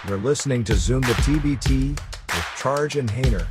You're listening to Zoom the TBT with Charge and Hayner.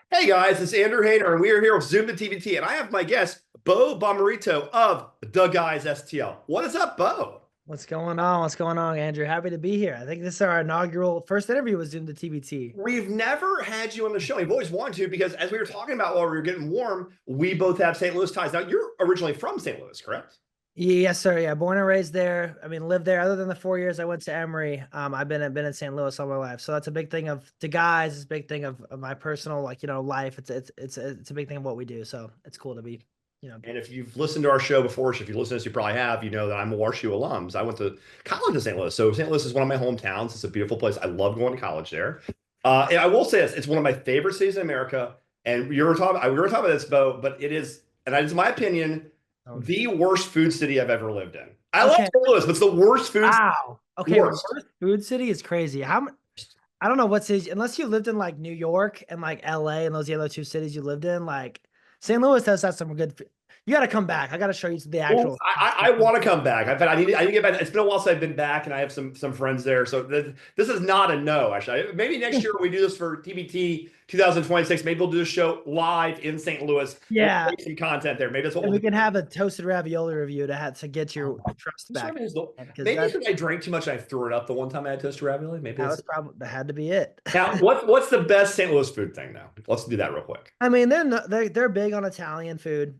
Hey guys, it's Andrew Hayner, and we are here with Zoom the TBT, and I have my guest, Beau Bommarito of DaGuys STL. What is up, Beau? What's going on? What's going on, Andrew? Happy to be here. I think this is our inaugural first interview with Zoom the TBT. We've never had you on the show. We've always wanted to because as we were talking about while we were getting warm, we both have St. Louis ties. Now, you're originally from St. Louis, correct? Yes, sir. Yeah, born and raised there. I mean, lived there. Other than the 4 years I went to Emory, I've been in St. Louis all my life. So that's a big thing of DaGuys. It's a big thing of my personal, life. It's a big thing of what we do. So it's cool to be. And if you've listened to our show before, if you listen to this, you probably have, you know that I'm a WashU alum. I went to college in St. Louis. So St. Louis is one of my hometowns. It's a beautiful place. I love going to college there. And I will say this, it's one of my favorite cities in America. And we were talking about this, Beau, but it is, and it's my opinion, the worst food city I've ever lived in. I love St. Louis, but it's the worst food city. Wow. Okay, worst food city is crazy. I don't know what cities, unless you lived in like New York and like LA and those the other two cities you lived in, like St. Louis does have some good. You got to come back. I got to show you the actual. Well, I want to come back. I need to get back. It's been a while since I've been back, and I have some friends there. So this is not a no. Actually, maybe next year when we do this for TBT 2026. Maybe we'll do a show live in St. Louis. Yeah, we'll make some content there. Maybe that's what we can have a toasted ravioli review to get your trust back. Maybe because I drank too much and I threw it up the one time I had toasted ravioli. Maybe that had to be it. Now, what's the best St. Louis food thing now? Let's do that real quick. I mean, they're big on Italian food.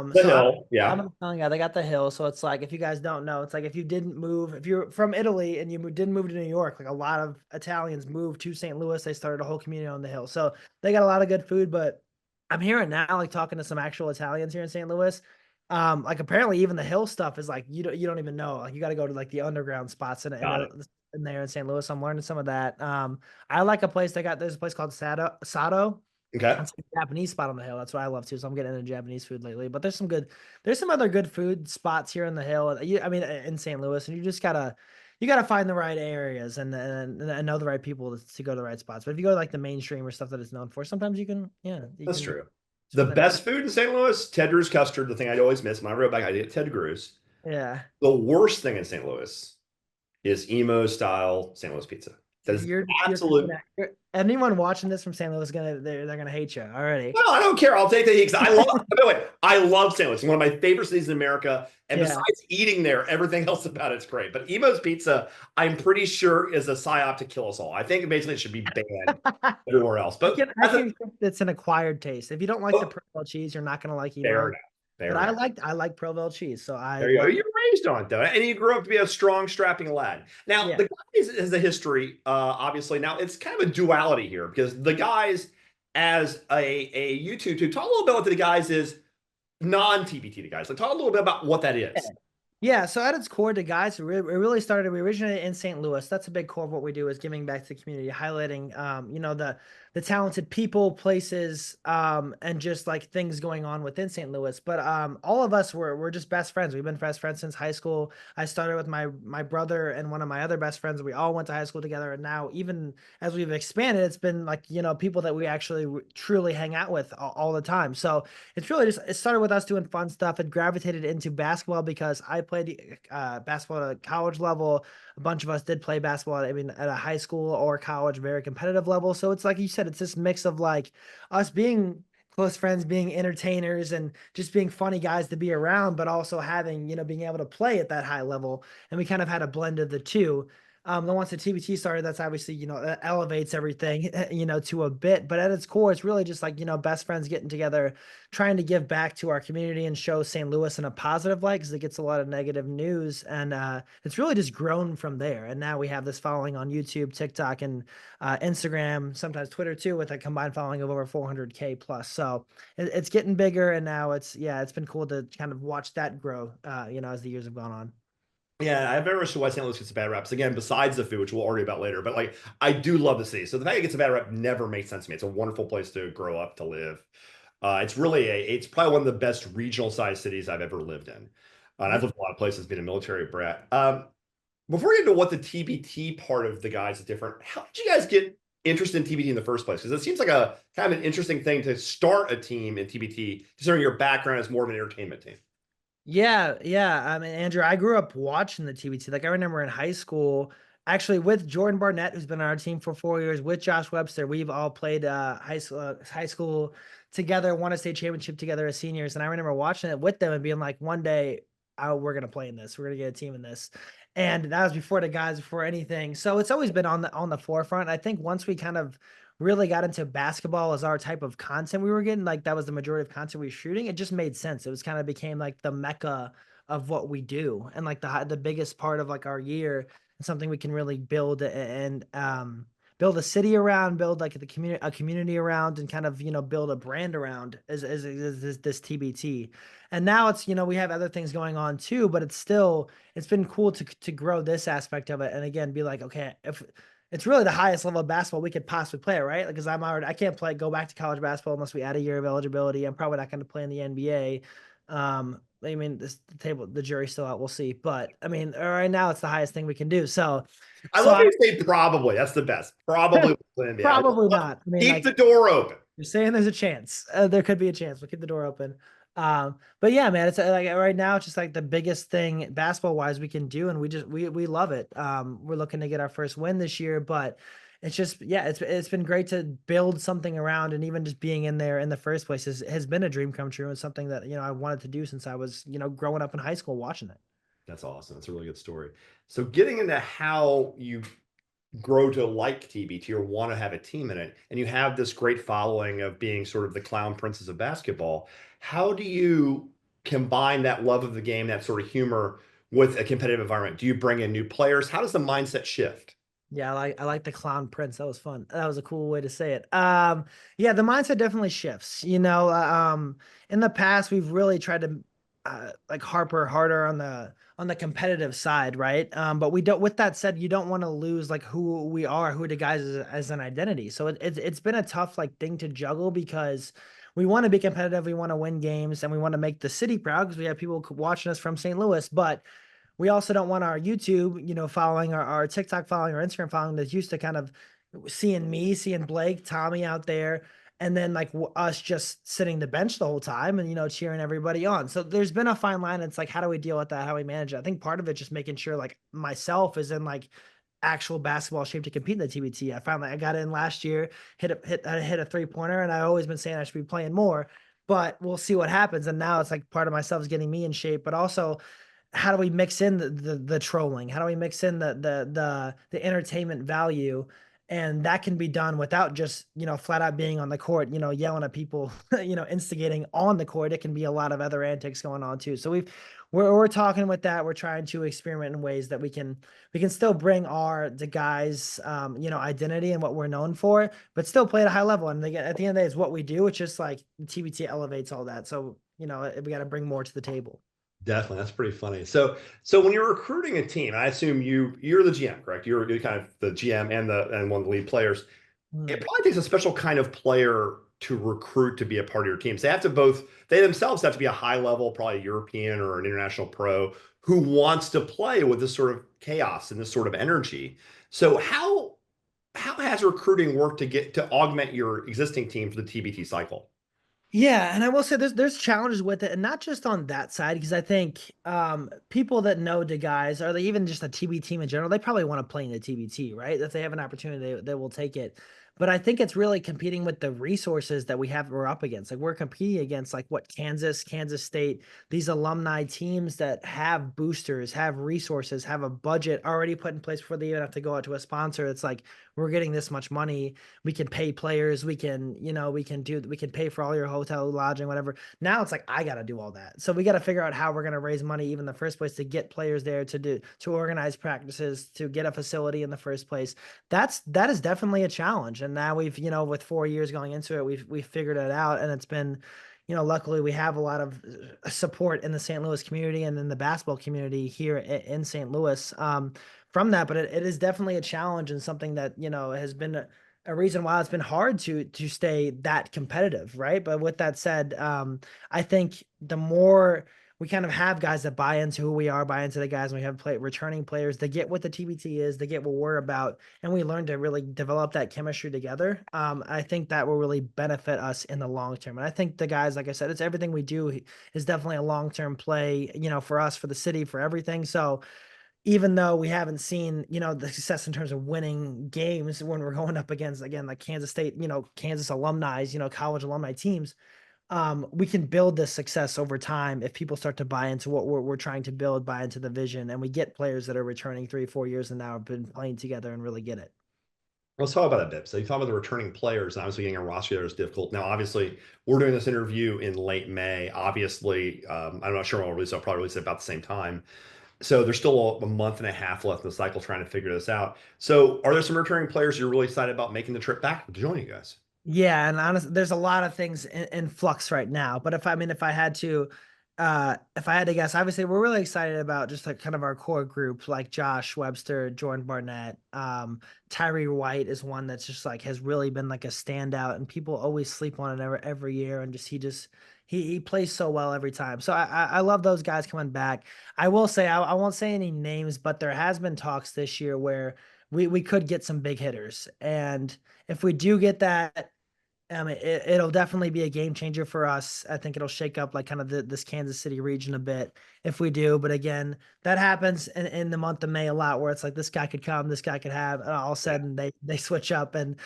The Hill, yeah. I'm an Italian guy. They got the Hill, so it's like if you guys don't know, it's like if you're from Italy and you didn't move to New York, like a lot of Italians moved to St. Louis. They started a whole community on the Hill, so they got a lot of good food. But I'm hearing now, like talking to some actual Italians here in St. Louis, like apparently even the Hill stuff is like you don't even know. Like you got to go to like the underground spots in there in St. Louis. I'm learning some of that. I like a place there's a place called Sato. Okay. That's a Japanese spot on the Hill. That's what I love too. So I'm getting into Japanese food lately. But there's some other good food spots here in the Hill. I mean, in St. Louis, and you gotta find the right areas and know the right people to go to the right spots. But if you go to like the mainstream or stuff that it's known for, sometimes you can. That's true. The best food in St. Louis, Ted Drewes custard. The thing I'd always miss when I wrote back, I did Ted Drewes. Yeah. The worst thing in St. Louis is emo style St. Louis pizza. That is absolute. Anyone watching this from St. Louis they're gonna hate you already. No, I don't care. I'll take the heat. By the way, I love St. Louis. It's one of my favorite cities in America. And besides eating there, everything else about it's great. But Emo's Pizza, I'm pretty sure, is a psyop to kill us all. I think basically it should be banned everywhere else. But I think it's an acquired taste. If you don't like the Provel cheese, you're not gonna like Emo. Fair enough. But I like Provel cheese, so there you go. You're raised on it though, and you grew up to be a strong, strapping lad. Now, the Guys has a history, obviously. Now it's kind of a duality here because the Guys, as a YouTube tube, talk a little bit about what the Guys is non-TBT. The Guys, like talk a little bit about what that is. Yeah, so at its core, DaGuys, we originated in St. Louis. That's a big core of what we do, is giving back to the community, highlighting, the talented people, places, and just like things going on within St. Louis. But all of us we're just best friends. We've been best friends since high school. I started with my brother and one of my other best friends. We all went to high school together, and now even as we've expanded, it's been like people that we actually truly hang out with all the time. So it's really it started with us doing fun stuff. It gravitated into basketball because I played basketball at a college level. A bunch of us did play basketball, at a high school or college, very competitive level. So it's like you said, it's this mix of like us being close friends, being entertainers, and just being funny guys to be around, but also having, being able to play at that high level. And we kind of had a blend of the two. Then once the TBT started, that's obviously, that elevates everything, to a bit. But at its core, it's really just like, best friends getting together, trying to give back to our community and show St. Louis in a positive light, because it gets a lot of negative news. And it's really just grown from there. And now we have this following on YouTube, TikTok, and Instagram, sometimes Twitter too, with a combined following of over 400K plus. So it's getting bigger. And now it's been cool to kind of watch that grow, as the years have gone on. Yeah, I've never understood why St. Louis gets a bad rap. Again, besides the food, which we'll argue about later, but like I do love the city. So the fact it gets a bad rap never makes sense to me. It's a wonderful place to grow up, to live. It's probably one of the best regional sized cities I've ever lived in. And I've lived a lot of places, being a military brat. Before we get into what the TBT part of the Guys is different, how did you guys get interested in TBT in the first place? Because it seems like a kind of an interesting thing to start a team in TBT, considering your background is more of an entertainment team. Yeah. I mean, Andrew, I grew up watching the TBT. Like I remember in high school, actually with Jordan Barnett, who's been on our team for 4 years, with Josh Webster, we've all played high school together, won a state championship together as seniors. And I remember watching it with them and being like, one day, we're gonna play in this. We're gonna get a team in this. And that was before the guys, before anything. So it's always been on the forefront. I think once we kind of really got into basketball as our type of content we were getting, like that was the majority of content we were shooting, it just made sense. It was kind of became like the mecca of what we do, and like the biggest part of like our year, and something we can really build and build a city around, build like the community, a community around, and kind of build a brand around is this TBT. And now it's we have other things going on too, but it's been cool to grow this aspect of it, and again be like, okay, if it's really the highest level of basketball we could possibly play, right? Because I can't go back to college basketball unless we add a year of eligibility. I'm probably not going to play in the NBA. I mean, the jury's still out. We'll see. But I mean, right now it's the highest thing we can do. So, I so love I you say probably. That's the best. Probably NBA. probably not. I mean, Keep like the door open. you're saying, there's a chance. There could be a chance. We'll keep the door open. But yeah, man, it's like right now, it's just like the biggest thing basketball wise we can do, and we love it. We're looking to get our first win this year, but it's just yeah, it's been great to build something around, and even just being in there in the first place has been a dream come true, and something that I wanted to do since I was growing up in high school watching it. That's awesome. That's a really good story. So getting into how you grow to like TBT or want to have a team in it, and you have this great following of being sort of the clown princess of basketball, how do you combine that love of the game, that sort of humor, with a competitive environment? Do you bring in new players? How does the mindset shift? Yeah, I like the clown prince. That was fun. That was a cool way to say it. Yeah, the mindset definitely shifts. In the past we've really tried to like harder on the competitive side, right? But we don't. With that said, you don't want to lose like who we are, who the guys as an identity. So it's been a tough like thing to juggle because we want to be competitive, we want to win games, and we want to make the city proud because we have people watching us from St. Louis, but we also don't want our YouTube, following, our TikTok following, our Instagram following that's used to kind of seeing Blake, Tommy out there, and then like us just sitting the bench the whole time and cheering everybody on. So there's been a fine line. It's like, how do we deal with that? How do we manage it? I think part of it just making sure like myself is in like actual basketball shape to compete in the TBT. I found like I got in last year, hit a 3-pointer, and I've always been saying I should be playing more, but we'll see what happens. And now it's like part of myself is getting me in shape, but also how do we mix in the trolling? How do we mix in the entertainment value? And that can be done without just, flat out being on the court, yelling at people, instigating on the court. It can be a lot of other antics going on too. So we're talking with that. We're trying to experiment in ways that we can still bring the guys, identity and what we're known for, but still play at a high level. And again, at the end of the day, it's what we do. It's just like TBT elevates all that. So, we got to bring more to the table. Definitely, that's pretty funny. So when you're recruiting a team, I assume you're the GM, correct? You're kind of the GM and one of the lead players. It probably takes a special kind of player to recruit to be a part of your team. So they themselves have to be a high level, probably European or an international pro who wants to play with this sort of chaos and this sort of energy. So how has recruiting worked to augment your existing team for the TBT cycle? Yeah, and I will say there's challenges with it, and not just on that side, because I think people that know the guys, or they even just a TB team in general, they probably want to play in the TBT, right? If they have an opportunity, they will take it. But I think it's really competing with the resources that we're up against. Like we're competing against like what Kansas State, these alumni teams that have boosters, have resources, have a budget already put in place before they even have to go out to a sponsor. It's like we're getting this much money, we can pay players, we can pay for all your hotel lodging, whatever. Now it's like I got to do all that, so we got to figure out how we're going to raise money even in the first place to get players there, to organize practices, to get a facility in the first place. That is definitely a challenge, and now we've with 4 years going into it, we've figured it out, and it's been luckily we have a lot of support in the St. Louis community and in the basketball community here in St. Louis, from that. But it is definitely a challenge, and something that has been a reason why it's been hard to stay that competitive, right? But with that said, I think the more we kind of have guys that buy into who we are, buy into the guys, and we have returning players. They get what the TBT is, they get what we're about, and we learn to really develop that chemistry together. I think that will really benefit us in the long term. And I think the guys, like I said, it's everything we do is definitely a long term play, for us, for the city, for everything. So even though we haven't seen, the success in terms of winning games when we're going up against, again, like Kansas State, Kansas alumni, college alumni teams, we can build this success over time if people start to buy into what we're trying to build, buy into the vision, and we get players that are returning 3-4 years and now have been playing together and really get it. Let's talk about that bit. So you talk about the returning players, and obviously getting a roster there is difficult. Now, obviously, we're doing this interview in late May. Obviously, I'm not sure when I'll release it. I'll probably release it about the same time. So there's still a month and a half left in the cycle trying to figure this out. So are there some returning players you're really excited about making the trip back to join you guys? Yeah, and honestly, there's a lot of things in flux right now. But if I had to guess, obviously we're really excited about just like kind of our core group, like Josh Webster, Jordan Barnett, Tyree White is one that's just like has really been like a standout, and people always sleep on it every year, and he plays so well every time. So I love those guys coming back. I will say I won't say any names, but there has been talks this year where we could get some big hitters, and if we do get that, it'll definitely be a game changer for us. I think it'll shake up like kind of this Kansas City region a bit if we do. But again, that happens in the month of May a lot, where it's like this guy could come, this guy could have, and all of a sudden they switch up, and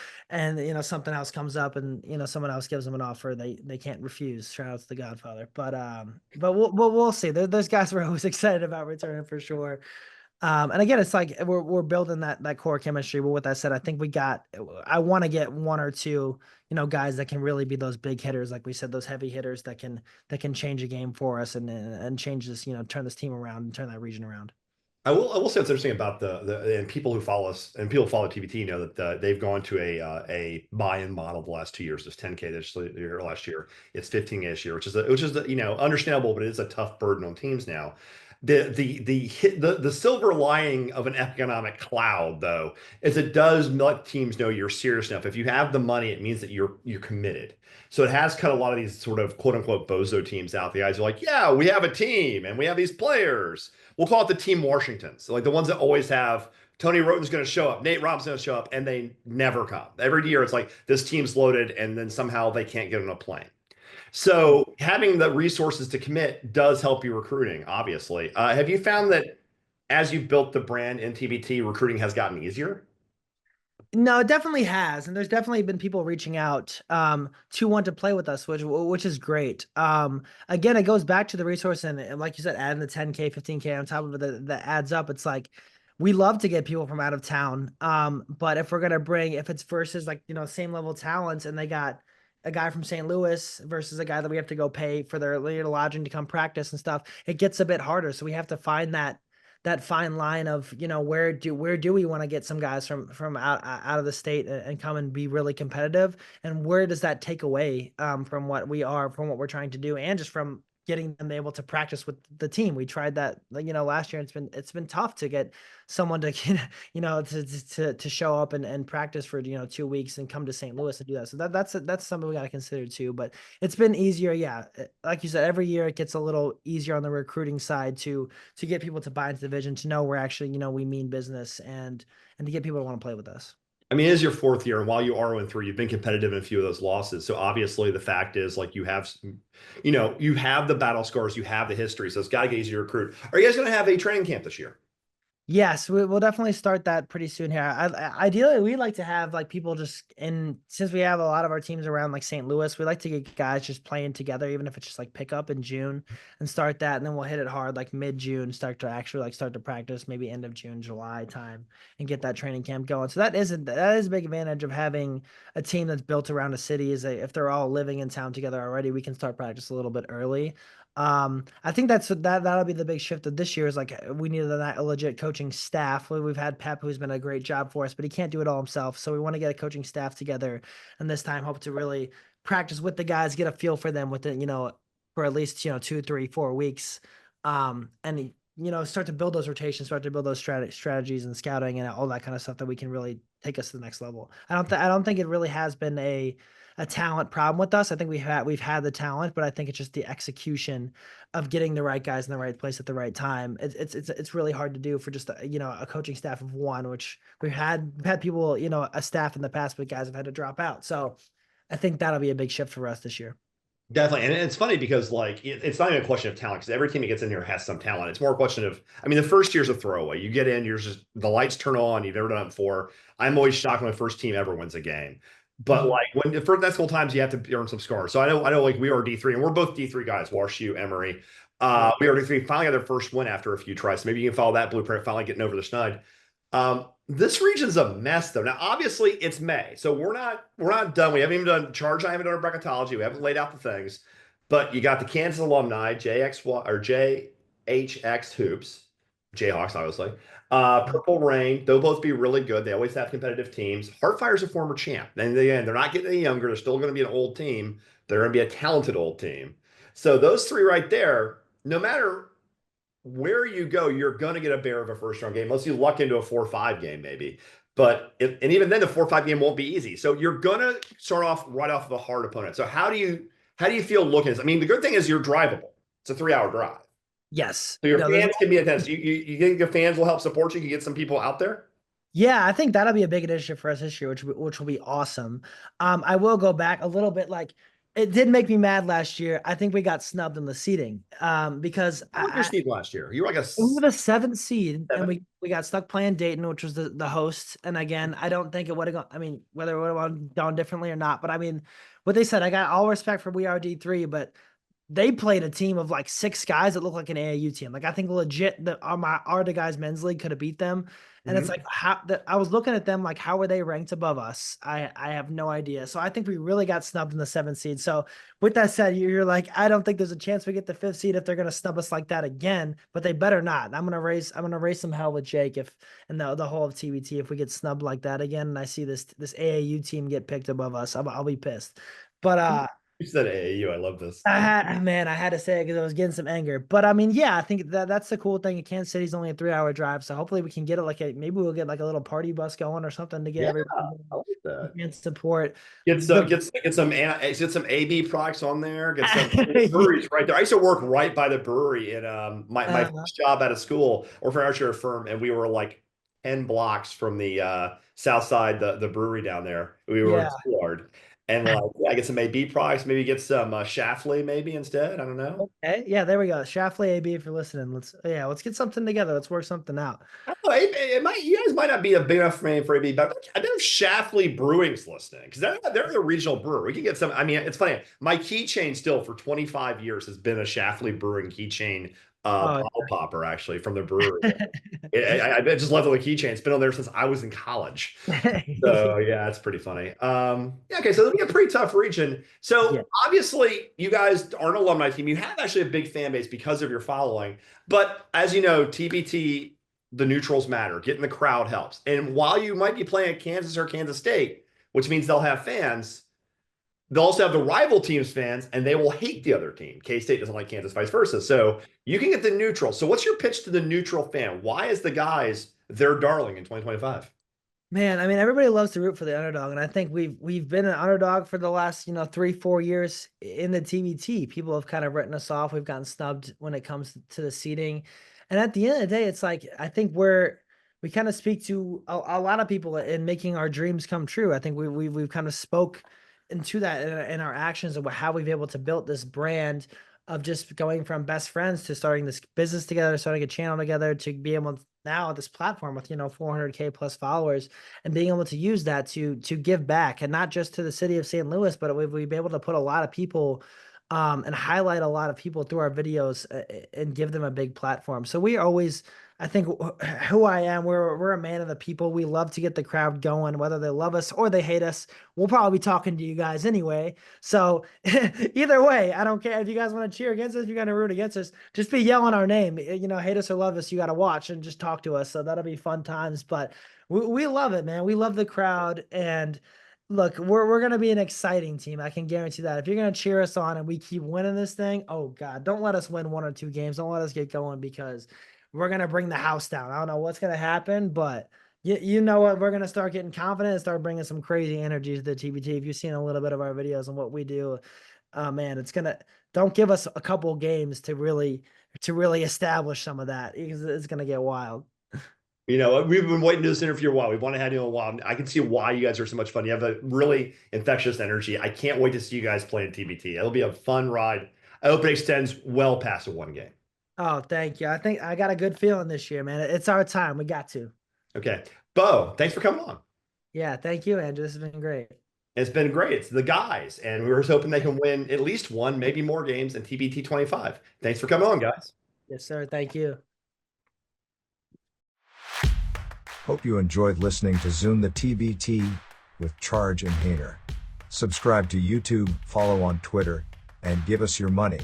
something else comes up, and someone else gives them an offer they can't refuse. Shout out to the Godfather. But we'll see. Those guys were always excited about returning for sure. And again, it's like we're building that core chemistry. But with that said, I think I want to get one or two, guys that can really be those big hitters, like we said, those heavy hitters that can change a game for us and change this, turn this team around and turn that region around. I will say what's interesting about the and people who follow us and people who follow TBT know that they've gone to a buy-in model the last 2 years. It's 10K this year, last year. It's 15K this year, which is understandable, but it is a tough burden on teams now. The silver lining of an economic cloud, though, is it does let teams know you're serious enough. If you have the money, it means that you're committed. So it has cut a lot of these sort of quote unquote bozo teams out. The guys are like, yeah, we have a team and we have these players. We'll call it the Team Washingtons. So like the ones that always have Tony Roten's going to show up, Nate Robinson's going to show up, and they never come. Every year it's like this team's loaded and then somehow they can't get on a plane. So having the resources to commit does help you recruiting, obviously. Have you found that as you've built the brand in TBT, recruiting has gotten easier? No, it definitely has, and there's definitely been people reaching out to want to play with us, which is great. Again, it goes back to the resource, and like you said, adding the 10K, 15K on top of it that adds up. It's like we love to get people from out of town, but if we're gonna if it's versus like same level talents, and they got a guy from St. Louis versus a guy that we have to go pay for their lodging to come practice and stuff, it gets a bit harder. So we have to find that fine line of where do we want to get some guys from out of the state and come and be really competitive, and where does that take away from what we're trying to do, and just from getting them able to practice with the team. We tried that last year, and it's been tough to get someone to to show up and practice for 2 weeks and come to St. Louis and do that. So that's something we got to consider too. But it's been easier, yeah. Like you said, every year it gets a little easier on the recruiting side to get people to buy into the vision, to know we're actually we mean business, and to get people to want to play with us. I mean, it is your fourth year, and while you are 0-3, you've been competitive in a few of those losses. So obviously, the fact is, like, you have the battle scars, you have the history, so it's got to get easier to recruit. Are you guys going to have a training camp this year? Yes, we'll definitely start that pretty soon here. Ideally, we'd like to have like people since we have a lot of our teams around like St. Louis, we like to get guys just playing together, even if it's just like pick up in June and start that. And then we'll hit it hard like mid-June, start to practice maybe end of June, July time, and get that training camp going. So that is a big advantage of having a team that's built around a city, is if they're all living in town together already, we can start practice a little bit early. I think that'll be the big shift of this year, is like we need a legit coaching staff. We've had Pep, who's been a great job for us, but he can't do it all himself. So we want to get a coaching staff together, and this time hope to really practice with the guys, get a feel for them within, for at least 2, 3, 4 weeks. And start to build those rotations, start to build those strategies and scouting and all that kind of stuff that we can really take us to the next level. I don't think it really has been a talent problem with us. I think we've had the talent, but I think it's just the execution of getting the right guys in the right place at the right time. It's really hard to do for just a coaching staff of one, which we've had people, a staff in the past, but guys have had to drop out. So I think that'll be a big shift for us this year. Definitely. And it's funny because like it's not even a question of talent because every team that gets in here has some talent. It's more a question of, I mean, the first year's a throwaway. You get in, you're just the lights turn on, you've never done it before. I'm always shocked when my first team ever wins a game. But like when the first next couple times you have to earn some scars. So I know like we are D3 and we're both D3 guys, WashU, Emory. We are D3 finally got their first win after a few tries. So maybe you can follow that blueprint, finally getting over the schneid. This region's a mess though. Now, obviously it's May, so we're not done. We haven't even done charge. I haven't done our bracketology. We haven't laid out the things, but you got the Kansas alumni, JXY or JHX hoops, Jayhawks, obviously. Purple Rain, they'll both be really good. They always have competitive teams. Heartfire's a former champ. And again, they're not getting any younger. They're still going to be an old team. They're going to be a talented old team. So those three right there, no matter where you go, you're going to get a bear of a first round game, unless you luck into a 4-5 game, maybe. But and even then, the 4-5 game won't be easy. So you're going to start off right off of a hard opponent. So how do you feel looking at this? I mean, the good thing is you're drivable. It's a 3-hour drive. Yes. So your fans can be attended. You think the fans will help support you? You get some people out there. Yeah, I think that'll be a big initiative for us this year, which will be awesome. I will go back a little bit. Like it did make me mad last year. I think we got snubbed in the seeding. Because What was your seed last year? You were like we were the 7th seed, and Seven? we got stuck playing Dayton, which was the host. And again, I don't think it would have gone. I mean, whether it would have gone differently or not, but I mean, what they said, I got all respect for We Are D3, but they played a team of like 6 guys that looked like an AAU team. Like I think legit that our DaGuys men's league could have beat them. And it's like I was looking at them like, how were they ranked above us? I have no idea. So I think we really got snubbed in the 7th seed. So with that said, you're like, I don't think there's a chance we get the 5th seed if they're gonna snub us like that again. But they better not. I'm gonna raise some hell with Jake and the whole of TBT if we get snubbed like that again. And I see this AAU team get picked above us, I'll be pissed. But You said AAU. I love this. I had to say it because I was getting some anger. But I mean, yeah, I think that's the cool thing. Kansas City's only a 3-hour drive, so hopefully we can get it maybe we'll get like a little party bus going or something to get everybody I like that. and support. Get some AB products on there. Get some breweries right there. I used to work right by the brewery in my first job out of school or for our share firm, and we were like 10 blocks from the south side, the brewery down there. We were in Soulard. And like, yeah, get some AB products, maybe get some Schlafly maybe instead. I don't know. Okay, yeah, there we go. Schlafly AB, if you're listening, let's get something together. Let's work something out. I don't know, you guys might not be a big enough name for AB, but I bet if Schlafly Brewing's listening because they're the regional brewer. We can get some. I mean, it's funny. My keychain still for 25 years has been a Schlafly Brewing keychain bottle popper actually from the brewery. I just love the keychain. It's been on there since I was in college. So yeah, it's pretty funny. Yeah, okay, so it'll be a pretty tough region. So obviously you guys aren't an alumni team. You have actually a big fan base because of your following. But as you know, TBT, the neutrals matter. Getting the crowd helps. And while you might be playing at Kansas or Kansas State, which means they'll have fans, they'll also have the rival team's fans, and they will hate the other team. K-State doesn't like Kansas, vice versa. So you can get the neutral. So what's your pitch to the neutral fan? Why is the guys their darling in 2025? Man, I mean, everybody loves to root for the underdog, and I think we've been an underdog for the last 3-4 years in the TBT. People have kind of written us off. We've gotten snubbed when it comes to the seeding, and at the end of the day, it's like I think we kind of speak to a lot of people in making our dreams come true. I think we've kind of spoke into that in our actions of how we've able to build this brand of just going from best friends to starting this business together, starting a channel together, to be able to now this platform with 400K plus followers and being able to use that to give back, and not just to the city of St. Louis, but we've been able to put a lot of people and highlight a lot of people through our videos and give them a big platform. So we always, I think who I am, we're a man of the people. We love to get the crowd going, whether they love us or they hate us. We'll probably be talking to you guys anyway. So either way, I don't care if you guys want to cheer against us, if you're going to root against us, just be yelling our name. Hate us or love us, you got to watch and just talk to us. So that'll be fun times. But we love it, man. We love the crowd, and look, we're going to be an exciting team. I can guarantee that. If you're going to cheer us on and we keep winning this thing, oh God, don't let us win 1 or 2 games. Don't let us get going, because we're gonna bring the house down. I don't know what's gonna happen, but you know what? We're gonna start getting confident and start bringing some crazy energy to the TBT. If you've seen a little bit of our videos and what we do, man, it's gonna don't give us a couple games to really establish some of that because it's gonna get wild. You know, we've been waiting to do this interview for a while. We want to have you in a while. I can see why you guys are so much fun. You have a really infectious energy. I can't wait to see you guys play in TBT. It'll be a fun ride. I hope it extends well past a one game. Oh, thank you. I think I got a good feeling this year, man. It's our time. We got to. Okay. Beau, thanks for coming on. Yeah, thank you, Andrew. This has been great. It's been great. It's the guys, and we were hoping they can win at least one, maybe more games in TBT 25. Thanks for coming on, guys. Yes, sir. Thank you. Hope you enjoyed listening to Zoom the TBT with Charge and Hater. Subscribe to YouTube, follow on Twitter, and give us your money.